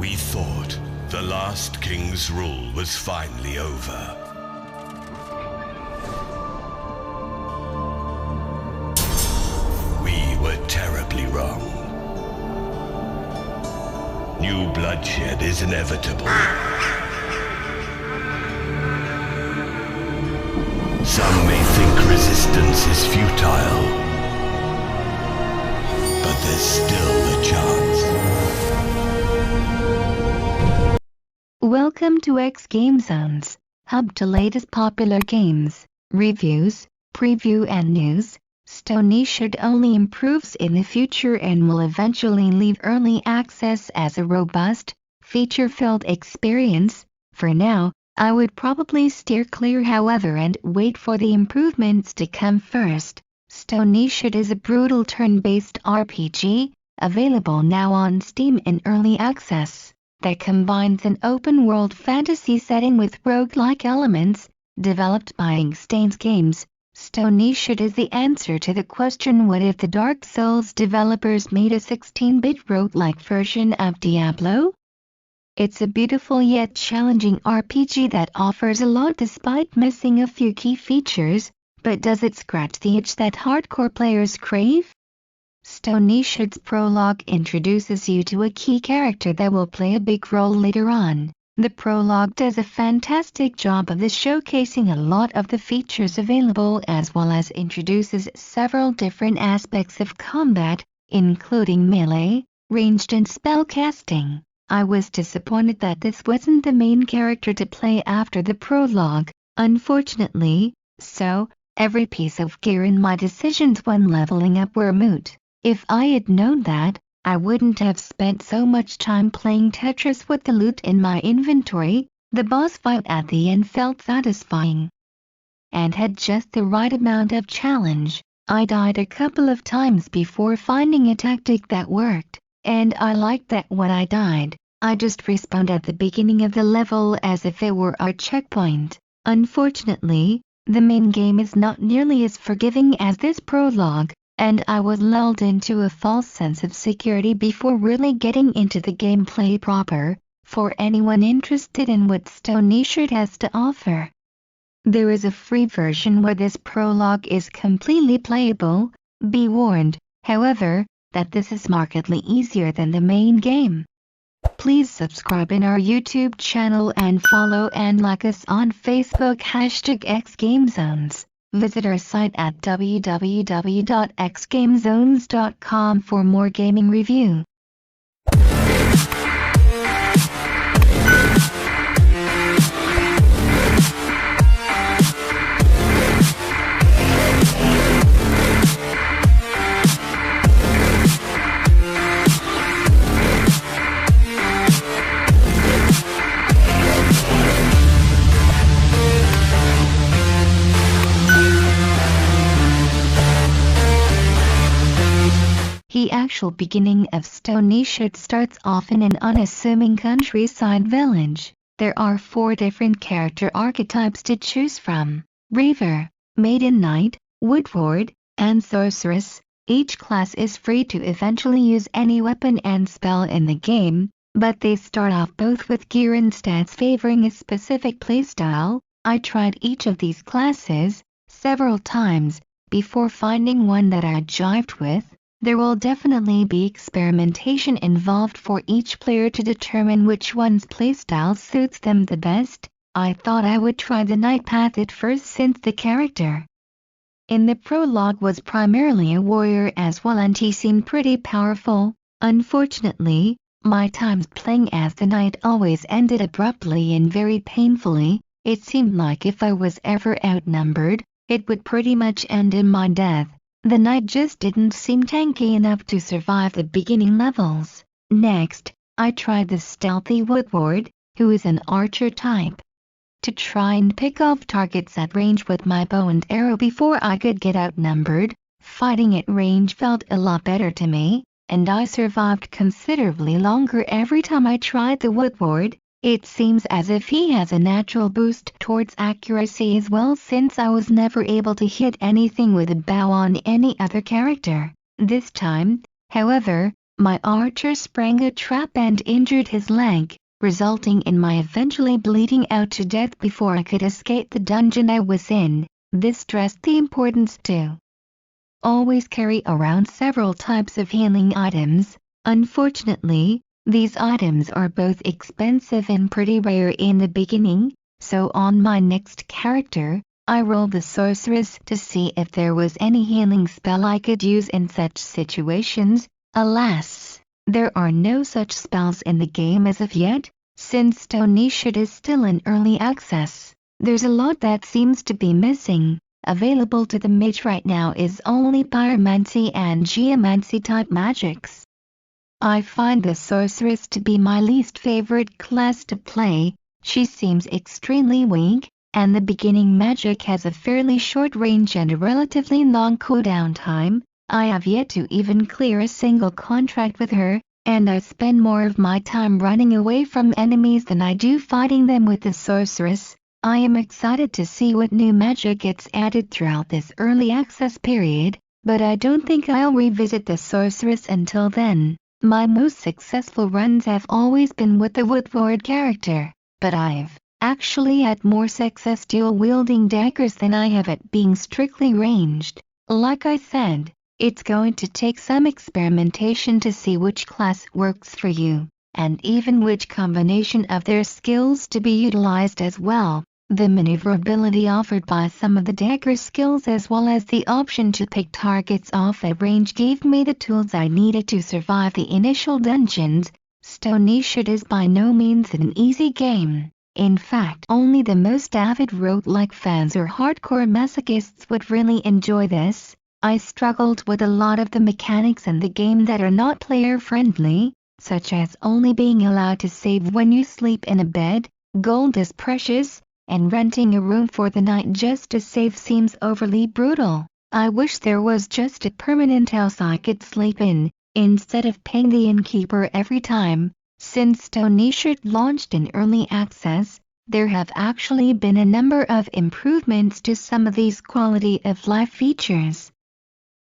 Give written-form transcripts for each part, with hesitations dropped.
We thought the last king's rule was finally over. We were terribly wrong. New bloodshed is inevitable. Some may think resistance is futile, but there's still a chance. Welcome to xGameZones, hub to latest popular games, reviews, preview and news. Stoneshard only improves in the future and will eventually leave early access as a robust, feature-filled experience. For now, I would probably steer clear however and wait for the improvements to come first. Stoneshard is a brutal turn-based RPG, available now on Steam in early access, that combines an open-world fantasy setting with roguelike elements. Developed by xGameZones, Stoneshard is the answer to the question, what if the Dark Souls developers made a 16-bit roguelike version of Diablo? It's a beautiful yet challenging RPG that offers a lot despite missing a few key features, but does it scratch the itch that hardcore players crave? Stoneshard's prologue introduces you to a key character that will play a big role later on. The prologue does a fantastic job of showcasing a lot of the features available, as well as introduces several different aspects of combat, including melee, ranged and spellcasting. I was disappointed that this wasn't the main character to play after the prologue, unfortunately, so every piece of gear and my decisions when leveling up were moot. If I had known that, I wouldn't have spent so much time playing Tetris with the loot in my inventory. The boss fight at the end felt satisfying and had just the right amount of challenge. I died a couple of times before finding a tactic that worked, and I liked that when I died, I just respawned at the beginning of the level as if it were a checkpoint. Unfortunately, the main game is not nearly as forgiving as this prologue, and I was lulled into a false sense of security before really getting into the gameplay proper. For anyone interested in what Stoneshard has to offer, there is a free version where this prologue is completely playable. Be warned, however, that this is markedly easier than the main game. Please subscribe in our YouTube channel and follow and like us on Facebook #xGameZones. Visit our site at www.xgamezones.com for more gaming review. The actual beginning of Stoneshard starts off in an unassuming countryside village. There are 4 different character archetypes to choose from: Raver, Maiden Knight, Woodward, and Sorceress. Each class is free to eventually use any weapon and spell in the game, but they start off both with gear and stats favoring a specific playstyle. I tried each of these classes several times before finding one that I jived with. There will definitely be experimentation involved for each player to determine which one's playstyle suits them the best. I thought I would try the Knight path at first since the character in the prologue was primarily a warrior as well, and he seemed pretty powerful. Unfortunately, my times playing as the Knight always ended abruptly and very painfully. It seemed like if I was ever outnumbered, it would pretty much end in my death. The Knight just didn't seem tanky enough to survive the beginning levels. Next, I tried the stealthy Woodward, who is an archer type, to try and pick off targets at range with my bow and arrow before I could get outnumbered. Fighting at range felt a lot better to me, and I survived considerably longer every time I tried the Woodward. It seems as if he has a natural boost towards accuracy as well, since I was never able to hit anything with a bow on any other character. This time, however, my archer sprang a trap and injured his leg, resulting in my eventually bleeding out to death before I could escape the dungeon I was in. This stressed the importance to always carry around several types of healing items. Unfortunately, these items are both expensive and pretty rare in the beginning, so on my next character, I rolled the sorceress to see if there was any healing spell I could use in such situations. Alas, there are no such spells in the game as of yet, since Stoneshard is still in early access. There's a lot that seems to be missing. Available to the mage right now is only pyromancy and geomancy type magics. I find the sorceress to be my least favorite class to play. She seems extremely weak, and the beginning magic has a fairly short range and a relatively long cooldown time. I have yet to even clear a single contract with her, and I spend more of my time running away from enemies than I do fighting them with the sorceress. I am excited to see what new magic gets added throughout this early access period, but I don't think I'll revisit the sorceress until then. My most successful runs have always been with the Woodlord character, but I've actually had more success dual-wielding daggers than I have at being strictly ranged. Like I said, it's going to take some experimentation to see which class works for you, and even which combination of their skills to be utilized as well. The maneuverability offered by some of the dagger skills as well as the option to pick targets off at range gave me the tools I needed to survive the initial dungeons. Stoneshard is by no means an easy game. In fact, only the most avid roguelike fans or hardcore masochists would really enjoy this. I struggled with a lot of the mechanics in the game that are not player-friendly, such as only being allowed to save when you sleep in a bed, gold is precious, and renting a room for the night just to save seems overly brutal. I wish there was just a permanent house I could sleep in, instead of paying the innkeeper every time. Since Stoneshard launched in early access, there have actually been a number of improvements to some of these quality of life features,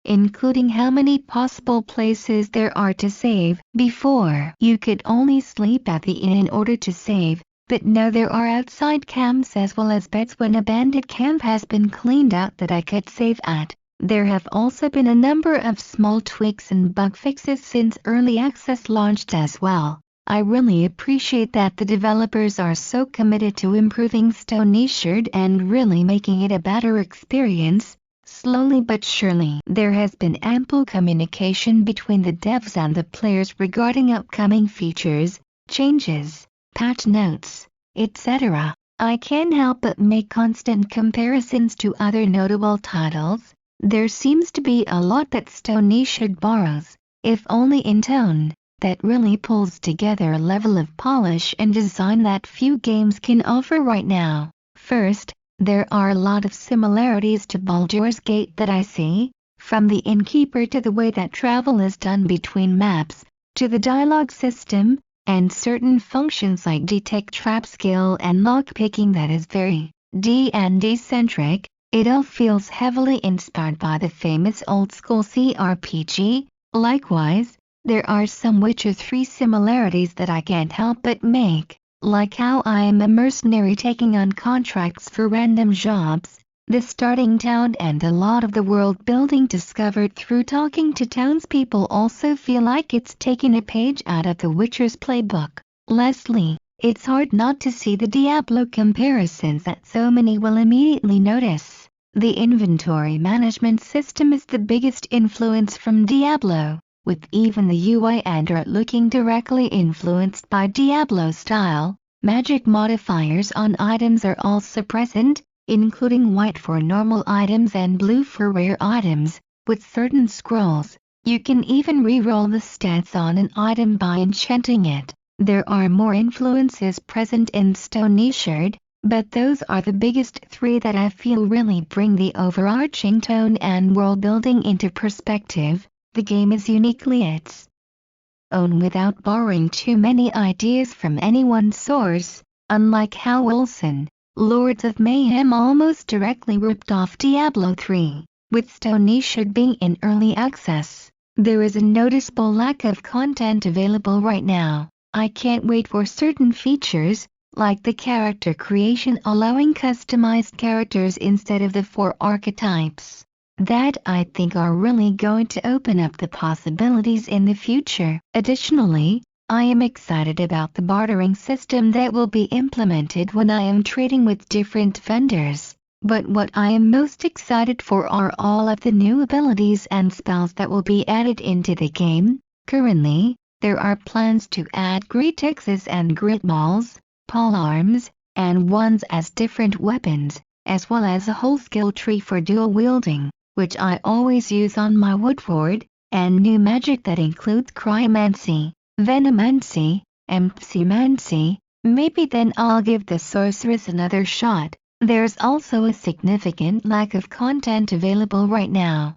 including how many possible places there are to save. Before, you could only sleep at the inn in order to save, but now there are outside camps as well as beds when a bandit camp has been cleaned out that I could save at. There have also been a number of small tweaks and bug fixes since early access launched as well. I really appreciate that the developers are so committed to improving Stoneshard and really making it a better experience. Slowly but surely, there has been ample communication between the devs and the players regarding upcoming features, changes, patch notes, etc. I can't help but make constant comparisons to other notable titles. There seems to be a lot that Stoneshard borrows, if only in tone, that really pulls together a level of polish and design that few games can offer right now. First, there are a lot of similarities to Baldur's Gate that I see, from the innkeeper to the way that travel is done between maps, to the dialogue system, and certain functions like detect trap skill and lockpicking that is very D&D centric. It all feels heavily inspired by the famous old-school CRPG. Likewise, there are some Witcher 3 similarities that I can't help but make, like how I am a mercenary taking on contracts for random jobs, the starting town and a lot of the world building discovered through talking to townspeople also feel like it's taking a page out of The Witcher's playbook. Lastly, it's hard not to see the Diablo comparisons that so many will immediately notice. The inventory management system is the biggest influence from Diablo, with even the UI and art looking directly influenced by Diablo style. Magic modifiers on items are also present, including white for normal items and blue for rare items. With certain scrolls, you can even reroll the stats on an item by enchanting it. There are more influences present in Stoneshard, but those are the biggest three that I feel really bring the overarching tone and world building into perspective. The game is uniquely its own without borrowing too many ideas from any one source, unlike how Wilson, Lords of Mayhem almost directly ripped off Diablo 3, with Stoneshard being in early access. there is a noticeable lack of content available right now. I can't wait for certain features, like the character creation allowing customized characters instead of the 4 archetypes, that I think are really going to open up the possibilities in the future. Additionally, I am excited about the bartering system that will be implemented when I am trading with different vendors. But what I am most excited for are all of the new abilities and spells that will be added into the game. Currently, there are plans to add great axes and great mauls, polearms, and wands as different weapons, as well as a whole skill tree for dual wielding, which I always use on my woodward, and new magic that includes cryomancy, venomancy, and psymancy. Maybe then I'll give the sorceress another shot. There's also a significant lack of content available right now.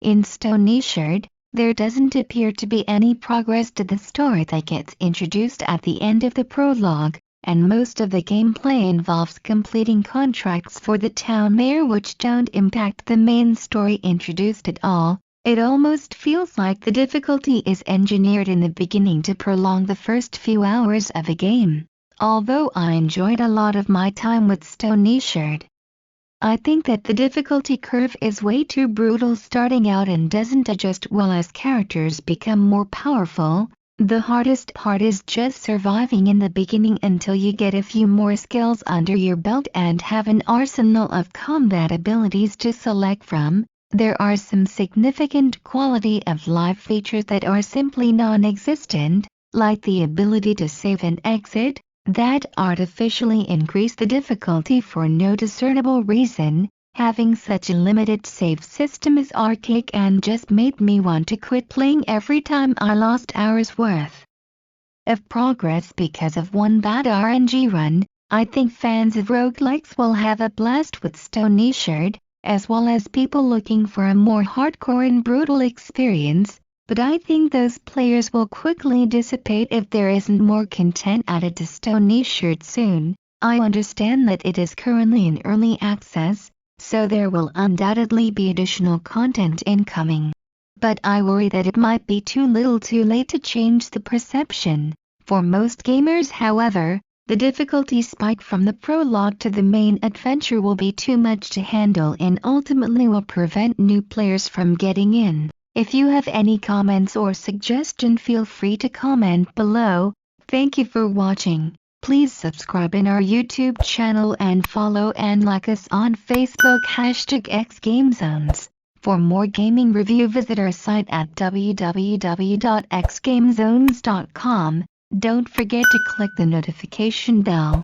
In Stoneshard, there doesn't appear to be any progress to the story that gets introduced at the end of the prologue, and most of the gameplay involves completing contracts for the town mayor which don't impact the main story introduced at all. It almost feels like the difficulty is engineered in the beginning to prolong the first few hours of a game. Although I enjoyed a lot of my time with Stoneshard, I think that the difficulty curve is way too brutal starting out and doesn't adjust well as characters become more powerful. The hardest part is just surviving in the beginning until you get a few more skills under your belt and have an arsenal of combat abilities to select from. There are some significant quality of life features that are simply non-existent, like the ability to save and exit, that artificially increase the difficulty for no discernible reason. Having such a limited save system is archaic and just made me want to quit playing every time I lost hours worth of progress because of one bad RNG run. I think fans of roguelikes will have a blast with Stoneshard, as well as people looking for a more hardcore and brutal experience. But I think those players will quickly dissipate if there isn't more content added to Stoneshard soon. I understand that it is currently in early access, so there will undoubtedly be additional content incoming. But I worry that it might be too little too late to change the perception. For most gamers, however, the difficulty spike from the prologue to the main adventure will be too much to handle and ultimately will prevent new players from getting in. If you have any comments or suggestion, feel free to comment below. Thank you for watching. Please subscribe in our YouTube channel and follow and like us on Facebook #xGameZones. For more gaming review, visit our site at www.xgamezones.com. Don't forget to click the notification bell.